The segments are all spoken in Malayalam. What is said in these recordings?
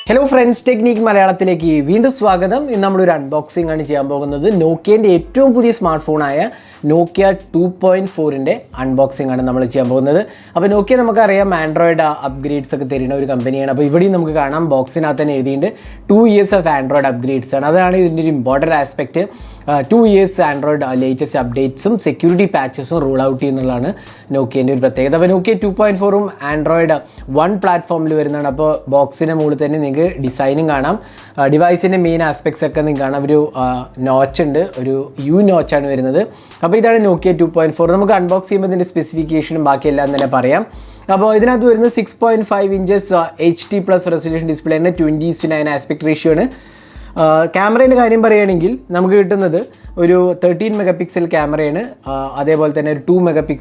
Hello friends, Technique Malayalamത്തിലേക്ക് വീണ്ടും സ്വാഗതം. ഇന്ന് നമ്മൾ ഒരു അൺബോക്സിംഗ് ആണ് ചെയ്യാൻ പോകുന്നത്. നോക്കിയന്റെ ഏറ്റവും പുതിയ സ്മാർട്ട് ഫോൺ ആയ Nokia 2.4 ന്റെ അൺബോക്സിംഗ് ആണ് നമ്മൾ ചെയ്യാൻ പോകുന്നത്. അപ്പോൾ Nokia നമുക്കറിയാം ആൻഡ്രോയിഡ് അപ്ഗ്രേഡ്സ് ഒക്കെ തരുന്ന ഒരു കമ്പനിയാണ്. അപ്പോൾ ഇവിടെയും നമുക്ക് കാണാം ബോക്സിനകത്ത് തന്നെ എഴുതിയിട്ടുണ്ട് 2 years of Android upgrades ആണ്. അതാണ് ഇതിന്റെ ഒരു important aspect. 2 years Android latest അപ്ഡേറ്റ്സും സെക്യൂരിറ്റി പാച്ചസും റൂൾ ഔട്ട് ചെയ്യുന്നതാണ് നോക്കിയൻ്റെ ഒരു പ്രത്യേകത. അപ്പോൾ Nokia 2.4ഉം ആൻഡ്രോയിഡ് 1 പ്ലാറ്റ്ഫോമിൽ വരുന്നതാണ്. അപ്പോൾ ബോക്സിൻ്റെ മുകളിൽ തന്നെ നിങ്ങൾക്ക് ഡിസൈനിങ് കാണാം. ഡിവൈസിൻ്റെ മെയിൻ ആസ്പെക്ട്സ് ഒക്കെ നിങ്ങൾക്ക് കാണാം. ഒരു നോച്ച് ഉണ്ട്, ഒരു യു നോച്ചാണ് വരുന്നത്. അപ്പോൾ ഇതാണ് Nokia 2.4. നമുക്ക് അൺബോക്സ് ചെയ്യുമ്പോൾ ഇതിൻ്റെ സ്പെസിഫിക്കേഷനും ബാക്കിയെല്ലാം തന്നെ പറയാം. അപ്പോൾ ഇതിനകത്ത് വരുന്നത് 6.5 inches HD+ റെസൊല്യൂഷൻ ഡിസ്പ്ലേ ആണ്. 20:9 ആസ്പെക്ട് റേഷ്യോ ആണ്. ക്യാമറേൻ്റെ കാര്യം പറയുകയാണെങ്കിൽ നമുക്ക് കിട്ടുന്നത് ഒരു 13 MP ക്യാമറയാണ്. അതേപോലെ തന്നെ ഒരു 2 MP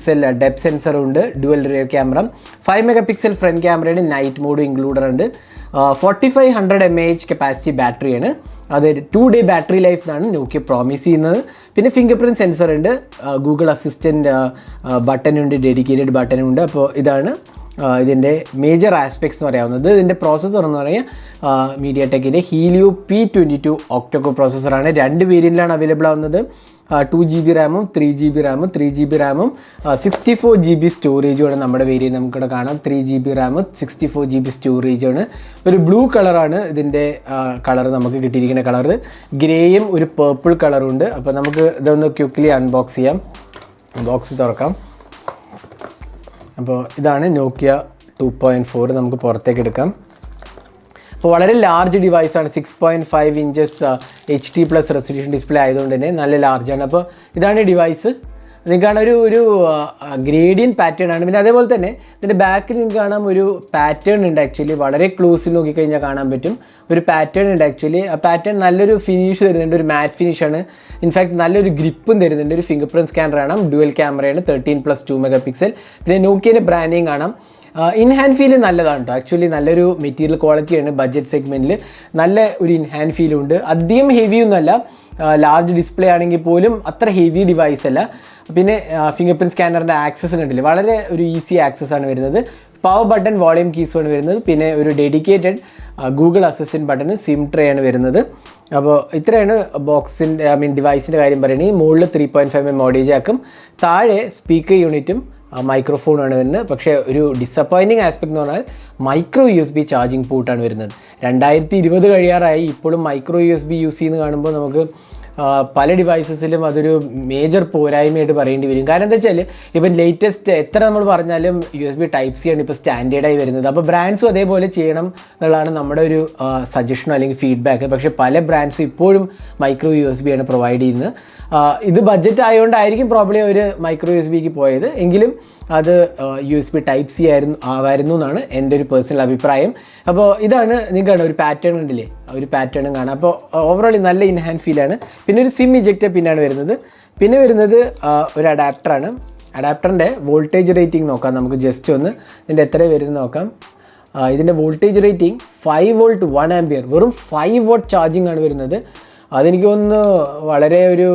ഡെപ്ത് സെൻസറും ഉണ്ട്, dual rear camera. 5 MP front ക്യാമറയാണ്, നൈറ്റ് മോഡ് ഇൻക്ലൂഡഡ് ഉണ്ട്. 4500 mAh കപ്പാസിറ്റി ബാറ്ററിയാണ്. അത് 2 day ബാറ്ററി ലൈഫ് എന്നാണ് നോക്കിയ പ്രോമിസ് ചെയ്യുന്നത്. പിന്നെ ഫിംഗർ പ്രിൻറ്റ് സെൻസർ ഉണ്ട്, ഗൂഗിൾ അസിസ്റ്റൻറ്റ് ബട്ടനുണ്ട്, ഡെഡിക്കേറ്റഡ് ബട്ടനുണ്ട്. അപ്പോൾ ഇതാണ് ഇതിൻ്റെ മേജർ ആസ്പെക്ട്സ് എന്ന് പറയാവുന്നത്. ഇതിൻ്റെ പ്രോസസ്സർ എന്ന് പറയുക മീഡിയടെക്കിൻ്റെ ഹീലിയോ P22 ഒക്ടോകോർ പ്രോസസ്സറാണ്. 2 വേരിയൻറ്റിലാണ് അവൈലബിൾ ആവുന്നത്. 2GB റാമും 3GB റാമും 3GB റാമും 64GB സ്റ്റോറേജുമാണ് നമ്മുടെ വേരിയൻറ്റ്. നമുക്കിവിടെ കാണാം 3GB റാമും 64GB സ്റ്റോറേജാണ്. ഒരു ബ്ലൂ കളറാണ് ഇതിൻ്റെ കളർ നമുക്ക് കിട്ടിയിരിക്കുന്ന കളർ. ഗ്രേയും ഒരു പേർപ്പിൾ കളറും ഉണ്ട്. അപ്പോൾ നമുക്ക് ഇതൊന്ന് ക്വിക്ക്ലി അൺബോക്സ് ചെയ്യാം. ബോക്സ് തുറക്കാം. അപ്പോൾ ഇതാണ് Nokia 2.4. നമുക്ക് പുറത്തേക്ക് എടുക്കാം. അപ്പോൾ വളരെ ലാർജ് ഡിവൈസാണ്. 6.5 inches HD+ റെസൊല്യൂഷൻ ഡിസ്പ്ലേ ആയതുകൊണ്ട് തന്നെ നല്ല ലാർജാണ്. അപ്പോൾ ഇതാണ് ഡിവൈസ്. നിങ്ങൾക്ക് കാണാം ഒരു ഗ്രേഡിയൻ പാറ്റേൺ ആണ്. പിന്നെ അതേപോലെ തന്നെ ഇതിൻ്റെ ബാക്കിൽ നിങ്ങൾക്ക് കാണാം ഒരു പാറ്റേൺ ഉണ്ട്. ആക്ച്വലി വളരെ ക്ലോസിൽ നോക്കിക്കഴിഞ്ഞാൽ കാണാൻ പറ്റും ഒരു പാറ്റേൺ ഉണ്ട്. ആക്ച്വലി ആ പാറ്റേൺ നല്ലൊരു ഫിനിഷ് തരുന്നുണ്ട്, ഒരു മാറ്റ് ഫിനിഷാണ്. ഇൻഫാക്ട് നല്ലൊരു ഗ്രിപ്പും തരുന്നുണ്ട്. ഒരു ഫിംഗർ പ്രിൻറ്റ് സ്കാനർ കാണാം, ഡുവൽ ക്യാമറയാണ്, 13+2 MP. പിന്നെ നോക്കിയൻ്റെ ബ്രാൻഡിങ് കാണാം. ഇൻ ഹാൻഡ് ഫീൽ നല്ലതാണ് കേട്ടോ. ആക്ച്വലി നല്ലൊരു മെറ്റീരിയൽ ക്വാളിറ്റിയാണ്. ബഡ്ജറ്റ് സെഗ്മെൻറ്റിൽ നല്ല ഒരു ഇൻ ഹാൻഡ് ഫീലുണ്ട്. അധികം ഹെവിയൊന്നുമല്ല, ലാർജ് ഡിസ്പ്ലേ ആണെങ്കിൽ പോലും അത്ര ഹെവി ഡിവൈസ് അല്ല. പിന്നെ ഫിംഗർ പ്രിൻറ്റ് സ്കാനറിൻ്റെ ആക്സസ് കണ്ടില്ലേ, വളരെ ഒരു ഈസി ആക്സസ് ആണ് വരുന്നത്. പവർ ബട്ടൺ, വോളിയം കീസുമാണ് വരുന്നത്. പിന്നെ ഒരു dedicated Google assistant button, SIM tray ആണ് വരുന്നത്. അപ്പോൾ ഇത്രയാണ് ബോക്സിൻ്റെ ഡിവൈസിൻ്റെ കാര്യം പറയുകയാണെങ്കിൽ. മുകളിൽ 3.5 mm ഓഡിയോ ജാക്കും, താഴെ സ്പീക്കർ യൂണിറ്റും മൈക്രോഫോണാണ് വരുന്നത്. പക്ഷേ ഒരു ഡിസപ്പോയിൻറ്റിങ് ആസ്പെക്ട് എന്ന് പറഞ്ഞാൽ മൈക്രോ USB ചാർജിങ് പോർട്ടാണ് വരുന്നത്. 2020 കഴിയാറായി, ഇപ്പോഴും മൈക്രോ USB യൂസ് ചെയ്യുന്നത് കാണുമ്പോൾ നമുക്ക് പല ഡിവൈസസിലും അതൊരു മേജർ പോരായ്മയായിട്ട് പറയേണ്ടി വരും. കാരണം എന്താ വെച്ചാൽ ഇപ്പം ലേറ്റസ്റ്റ് എത്ര നമ്മൾ പറഞ്ഞാലും USB Type-C ആണ് ഇപ്പോൾ സ്റ്റാൻഡേർഡായി വരുന്നത്. അപ്പോൾ ബ്രാൻഡ്സും അതേപോലെ ചെയ്യണം എന്നുള്ളതാണ് നമ്മുടെ ഒരു സജഷനോ അല്ലെങ്കിൽ ഫീഡ്ബാക്ക്. പക്ഷേ പല ബ്രാൻഡ്സും ഇപ്പോഴും മൈക്രോ USB ആണ് പ്രൊവൈഡ് ചെയ്യുന്നത്. ഇത് ബഡ്ജറ്റ് ആയതുകൊണ്ടായിരിക്കും പ്രോബ്ലി ഒരു മൈക്രോ USB പോയത്. എങ്കിലും അത് USB Type-C ആയിരുന്നു എന്നാണ് എൻ്റെ ഒരു പേഴ്സണൽ അഭിപ്രായം. അപ്പോൾ ഇതാണ് നിങ്ങൾക്ക് ഒരു പാറ്റേൺ ഉണ്ടല്ലേ, ഒരു പാറ്റേണും കാണാം. അപ്പോൾ ഓവറോൾ നല്ല ഇൻ ഹാൻഡ് ഫീലാണ്. പിന്നെ ഒരു സിം ഇജക്റ്റർ പിന്നാണ് വരുന്നത്. പിന്നെ വരുന്നത് ഒരു അഡാപ്റ്ററാണ്. അഡാപ്റ്ററിൻ്റെ വോൾട്ടേജ് റേറ്റിംഗ് നോക്കാം നമുക്ക്. ജസ്റ്റ് ഒന്ന് ഇതിൻ്റെ എത്ര വരുന്നത് നോക്കാം. ഇതിൻ്റെ വോൾട്ടേജ് റേറ്റിംഗ് 5 volt 1 ampere, വെറും 5 watt ചാർജിങ് ആണ് വരുന്നത്. അതെനിക്ക് തോന്നുന്നു വളരെ ഒരു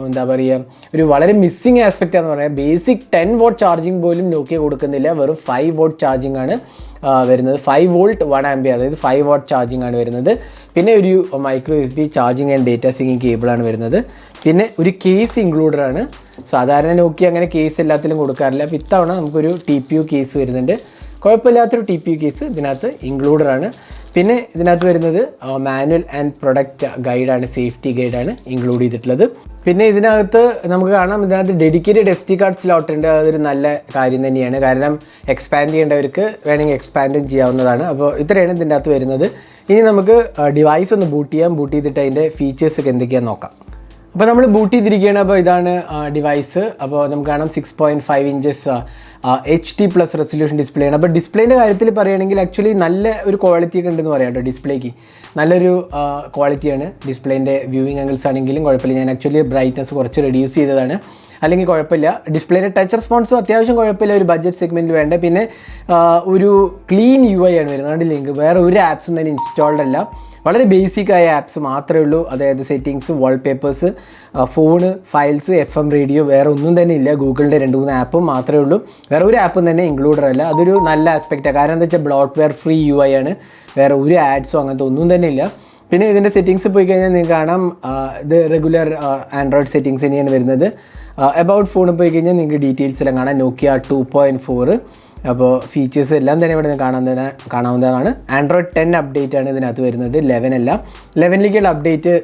എന്താ പറയുക, ഒരു വളരെ മിസ്സിങ് ആസ്പെക്റ്റാന്ന് പറയാം. ബേസിക് 10 watt ചാർജിങ് പോലും നോക്കിയ കൊടുക്കുന്നില്ല, വെറും 5 watt ചാർജിങ് ആണ് വരുന്നത്. 5 volt 1 ampere, അതായത് 5 watt ചാർജിങ് ആണ് വരുന്നത്. പിന്നെ ഒരു micro USB charging and data syncing കേബിളാണ് വരുന്നത്. പിന്നെ ഒരു കേസ് ഇൻക്ലൂഡഡ് ആണ്. സാധാരണ നോക്കി അങ്ങനെ കേസ് എല്ലാത്തിലും കൊടുക്കാറില്ല. അപ്പോൾ ഇത്തവണ നമുക്കൊരു TPU കേസ് വരുന്നുണ്ട്. കുഴപ്പമില്ലാത്തൊരു TPU കേസ് ഇതിനകത്ത് ഇൻക്ലൂഡഡ് ആണ്. പിന്നെ ഇതിനകത്ത് വരുന്നത് മാനുവൽ ആൻഡ് പ്രൊഡക്റ്റ് ഗൈഡാണ്, സേഫ്റ്റി ഗൈഡാണ് ഇൻക്ലൂഡ് ചെയ്തിട്ടുള്ളത്. പിന്നെ ഇതിനകത്ത് നമുക്ക് കാണാം ഇതിനകത്ത് ഡെഡിക്കേറ്റഡ് SD കാർഡ് സ്ലോട്ട് ഉണ്ട്. അതൊരു നല്ല കാര്യം തന്നെയാണ്. കാരണം എക്സ്പാൻഡ് ചെയ്യേണ്ടവർക്ക് വേണമെങ്കിൽ എക്സ്പാൻഡും ചെയ്യാവുന്നതാണ്. അപ്പോൾ ഇത്രയാണ് ഇതിൻ്റെ അകത്ത് വരുന്നത്. ഇനി നമുക്ക് ഡിവൈസ് ഒന്ന് ബൂട്ട് ചെയ്യാം. ബൂട്ട് ചെയ്തിട്ട് അതിൻ്റെ ഫീച്ചേഴ്സൊക്കെ എന്തൊക്കെയാണെന്ന് നോക്കാം. അപ്പോൾ നമ്മൾ ബൂട്ട് ചെയ്തിരിക്കുകയാണ്. അപ്പോൾ ഇതാണ് ഡിവൈസ്. അപ്പോൾ നമുക്ക് കാണാം 6.5 inches HD+ റെസൊല്യൂഷൻ ഡിസ്പ്ലേ ആണ്. അപ്പോൾ ഡിസ്പ്ലേൻ്റെ കാര്യത്തിൽ പറയുകയാണെങ്കിൽ ആക്ച്വലി നല്ല ഒരു ക്വാളിറ്റി ഒക്കെ ഉണ്ടെന്ന് പറയാം കേട്ടോ. ഡിസ്പ്ലേക്ക് നല്ലൊരു ക്വാളിറ്റിയാണ്. ഡിസ്പ്ലേൻ്റെ വ്യൂയിങ് ആംഗിൾസ് ആണെങ്കിലും കുഴപ്പമില്ല. ഞാൻ ആക്ച്വലി ബ്രൈറ്റ്നസ് കുറച്ച് റെഡ്യൂസ് ചെയ്തതാണ്, അല്ലെങ്കിൽ കുഴപ്പമില്ല. ഡിസ്പ്ലേയുടെ ടച്ച് റെസ്പോൺസും അത്യാവശ്യം കുഴപ്പമില്ല, ഒരു ബഡ്ജറ്റ് സെഗ്മെൻറ്റിൽ വേണ്ട. പിന്നെ ഒരു ക്ലീൻ UI ആണ് വരുന്നത്. ലിങ്ക് വേറെ ഒരു ആപ്സും തന്നെ ഇൻസ്റ്റാൾഡ് അല്ല. വളരെ ബേസിക് ആയ ആപ്സ് മാത്രമേ ഉള്ളൂ. അതായത് settings, wallpapers, phone, files, FM radio, വേറെ ഒന്നും തന്നെ ഇല്ല. ഗൂഗിളിൻ്റെ 2-3 ആപ്പും മാത്രമേ ഉള്ളൂ. വേറെ ഒരു ആപ്പും തന്നെ ഇൻക്ലൂഡഡ് അല്ല. അതൊരു നല്ല ആസ്പെക്റ്റാണ്. കാരണം എന്താ വെച്ചാൽ ബ്ലോട്ട്വെയർ ഫ്രീ UI ആണ്. വേറെ ഒരു ആഡ്സോ അങ്ങനത്തെ ഒന്നും തന്നെ ഇല്ല. പിന്നെ ഇതിൻ്റെ സെറ്റിങ്സ് പോയി കഴിഞ്ഞാൽ നിങ്ങൾക്ക് കാണാം, ഇത് റെഗുലർ ആൻഡ്രോയിഡ് സെറ്റിങ്സ് തന്നെയാണ് വരുന്നത്. എബൌട്ട് ഫോണിൽ പോയി കഴിഞ്ഞാൽ നിങ്ങൾക്ക് ഡീറ്റെയിൽസ് എല്ലാം കാണാം. Nokia 2.4. അപ്പോൾ ഫീച്ചേഴ്സ് എല്ലാം തന്നെ ഇവിടെ നിന്ന് കാണാവുന്നതാണ്. ആൻഡ്രോയിഡ് 10 അപ്ഡേറ്റ് ആണ് ഇതിനകത്ത് വരുന്നത്, 11 അല്ല. 11ലേക്കുള്ള അപ്ഡേറ്റ്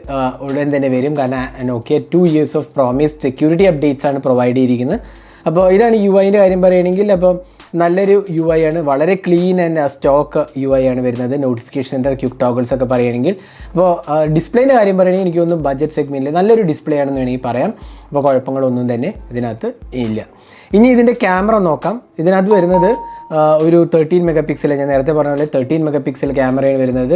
ഉടൻ തന്നെ വരും. കാരണം Nokia 2 years of promised security updates ആണ് പ്രൊവൈഡ് ചെയ്തിരിക്കുന്നത്. അപ്പോൾ ഇതാണ് UIൻ്റെ കാര്യം പറയുകയാണെങ്കിൽ. അപ്പോൾ നല്ലൊരു UI ആണ്, വളരെ ക്ലീൻ ആൻഡ് സ്റ്റോക്ക് UI ആണ് വരുന്നത്. നോട്ടിഫിക്കേഷൻ്റെ ക്വിക്ക് ടോഗിൾസ് ഒക്കെ പറയുകയാണെങ്കിൽ. അപ്പോൾ ഡിസ്പ്ലേൻ്റെ കാര്യം പറയുകയാണെങ്കിൽ എനിക്ക് തോന്നുന്നു ബഡ്ജറ്റ് സെഗ്മെൻറ്റിൽ നല്ലൊരു ഡിസ്പ്ലേ ആണെന്ന് വേണമെങ്കിൽ പറയാം. അപ്പോൾ കുഴപ്പങ്ങളൊന്നും തന്നെ ഇതിനകത്ത് ഇല്ല. ഇനി ഇതിൻ്റെ ക്യാമറ നോക്കാം. ഇതിനകത്ത് വരുന്നത് ഒരു 13 MP, ഞാൻ നേരത്തെ പറഞ്ഞ പോലെ 13 MP ക്യാമറയാണ് വരുന്നത്.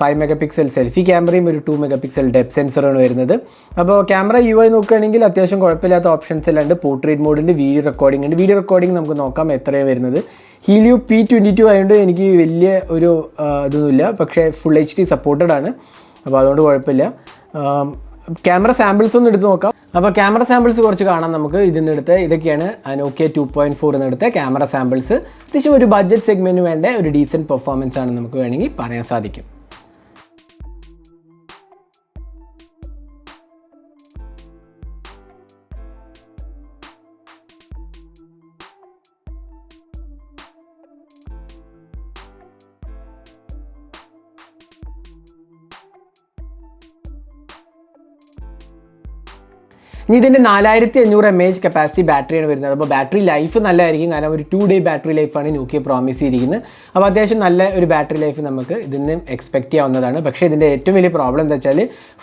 5 MP സെൽഫി ക്യാമറയും ഒരു 2 MP ഡെപ്ത് സെൻസറാണ് വരുന്നത്. അപ്പോൾ ക്യാമറ UI നോക്കുകയാണെങ്കിൽ അത്യാവശ്യം കുഴപ്പമില്ലാത്ത ഓപ്ഷൻസ് എല്ലാം ഉണ്ട്. പോർട്രേറ്റ് മോഡുണ്ട്, വീഡിയോ റെക്കോർഡിംഗ് ഉണ്ട്. വീഡിയോ റെക്കോർഡിംഗ് നമുക്ക് നോക്കാം എത്രയാണ് വരുന്നത്. Helio P22 ആയതുകൊണ്ട് എനിക്ക് വലിയ ഒരു ഇതൊന്നുമില്ല, പക്ഷേ ഫുൾ HD സപ്പോർട്ടഡ് ആണ്. അപ്പോൾ അതുകൊണ്ട് കുഴപ്പമില്ല. ക്യാമറ സാമ്പിൾസ് ഒന്ന് എടുത്ത് നോക്കാം. അപ്പോൾ ക്യാമറ സാമ്പിൾസ് കുറച്ച് കാണാം നമുക്ക്. ഇതിനെടുത്ത് ഇതൊക്കെയാണ് Nokia 2.4 എന്നെടുത്ത ക്യാമറ സാമ്പിൾസ്. അത്യാവശ്യം ഒരു ബഡ്ജറ്റ് സെഗ്മെൻറ്റിന് വേണ്ട ഒരു ഡീസൻറ്റ് പെർഫോമൻസ് ആണ് നമുക്ക് വേണമെങ്കിൽ പറയാൻ സാധിക്കും. ഇനി ഇതിൻ്റെ 4500 mAh കപ്പാസിറ്റി ബാറ്ററിയാണ് വരുന്നത്. അപ്പോൾ ബാറ്ററി ലൈഫ് നല്ലതായിരിക്കും. കാരണം ഒരു 2 day ബാറ്ററി ലൈഫാണ് Nokia പ്രോമിസ് ചെയ്തിരിക്കുന്നത്. അപ്പോൾ അത്യാവശ്യം നല്ല ഒരു ബാറ്ററി ലൈഫ് നമുക്ക് ഇതിന് എക്സ്പെക്റ്റ് ചെയ്യാവുന്നതാണ്. പക്ഷേ ഇതിൻ്റെ ഏറ്റവും വലിയ പ്രോബ്ലം എന്താ വെച്ചാൽ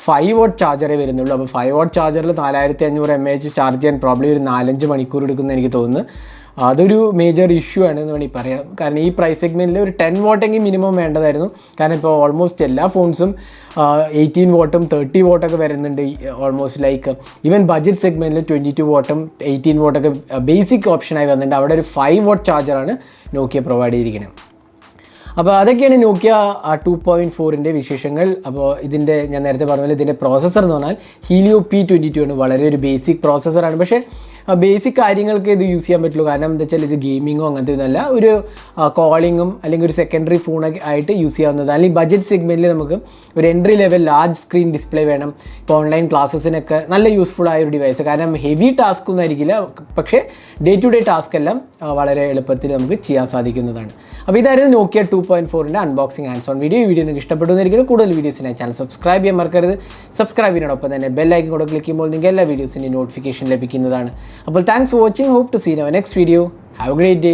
5 watt ചാർജറേ വരുന്നുള്ളൂ. അപ്പോൾ 5 watt ചാർജറിൽ 4500 mAh ചാർജ് ചെയ്യാൻ പ്രോബ്ലം ഒരു 4-5 മണിക്കൂർ എടുക്കുമെന്ന് എനിക്ക് തോന്നുന്നു. അതൊരു മേജർ ഇഷ്യൂ ആണ് എന്ന് വേണമെങ്കിൽ പറയാം. കാരണം ഈ പ്രൈസ് സെഗ്മെൻറ്റിൽ ഒരു 10 watt മിനിമം വേണ്ടതായിരുന്നു. കാരണം ഇപ്പോൾ ഓൾമോസ്റ്റ് എല്ലാ ഫോൺസും 18 watt 30 watt ഒക്കെ വരുന്നുണ്ട്. ഓൾമോസ്റ്റ് ലൈക്ക് ഈവൻ ബഡ്ജറ്റ് സെഗ്മെൻറ്റിൽ 22 watt 18 watt ഒക്കെ ബേസിക് ഓപ്ഷനായി വന്നിട്ടുണ്ട്. അവിടെ ഒരു 5 watt ചാർജറാണ് Nokia പ്രൊവൈഡ് ചെയ്തിരിക്കുന്നത്. അപ്പോൾ അതൊക്കെയാണ് Nokia 2.4ൻ്റെ വിശേഷങ്ങൾ. അപ്പോൾ ഇതിൻ്റെ ഞാൻ നേരത്തെ പറഞ്ഞ പോലെ ഇതിൻ്റെ പ്രോസസ്സർ എന്ന് പറഞ്ഞാൽ Helio P22 ആണ്. വളരെ ഒരു ബേസിക് പ്രോസസ്സറാണ്. പക്ഷേ ബേസിക് കാര്യങ്ങൾക്ക് ഇത് യൂസ് ചെയ്യാൻ പറ്റുള്ളൂ. കാരണം എന്താ വെച്ചാൽ ഇത് ഗെയിമിങ്ങോ അങ്ങനത്തെ ഒന്നുമല്ല, ഒരു കോളിങ്ങും അല്ലെങ്കിൽ ഒരു സെക്കൻഡറി ഫോണൊക്കെ ആയിട്ട് യൂസ് ചെയ്യാവുന്നതാണ്. അല്ലെങ്കിൽ ബഡ്ജറ്റ് സെഗ്മെൻറ്റിൽ നമുക്ക് ഒരു entry level large screen display വേണം. ഇപ്പോൾ ഓൺലൈൻ ക്ലാസ്സസിനൊക്കെ നല്ല യൂസ്ഫുൾ ആയ ഒരു ഡിവൈസ്. കാരണം ഹെവി ടാസ്ക് ഒന്നും ആയിരിക്കില്ല, പക്ഷേ ഡേ ടു ഡേ ടാസ്ക് എല്ലാം വളരെ എളുപ്പത്തിൽ നമുക്ക് ചെയ്യാൻ സാധിക്കുന്നതാണ്. അപ്പോൾ ഇതായിരുന്നു Nokia 2.4ൻ്റെ അൺബോക്സിംഗ് ഹാൻഡ്സ് ഓൺ വീഡിയോ. ഈ വീഡിയോ നിങ്ങൾക്ക് ഇഷ്ടപ്പെട്ടു എന്നിരിക്കുന്നു. കൂടുതൽ വീഡിയോസിനായി ചാനൽ സബ്സ്ക്രൈബ് ചെയ്യാൻ മറക്കരുത്. സബ്സ്ക്രൈബ് ചെയ്യുന്നതോടൊപ്പം തന്നെ ബെല്ലൈക്കൻ കൂടെ ക്ലിക്ക് ചെയ്യുമ്പോൾ നിങ്ങൾക്ക് എല്ലാ വീഡിയോസിൻ്റെയും നോട്ടിഫിക്കേഷൻ ലഭിക്കുന്നതാണ്. അപ്പോൾ thanks for watching. Hope to see you in our next video. Have a great day.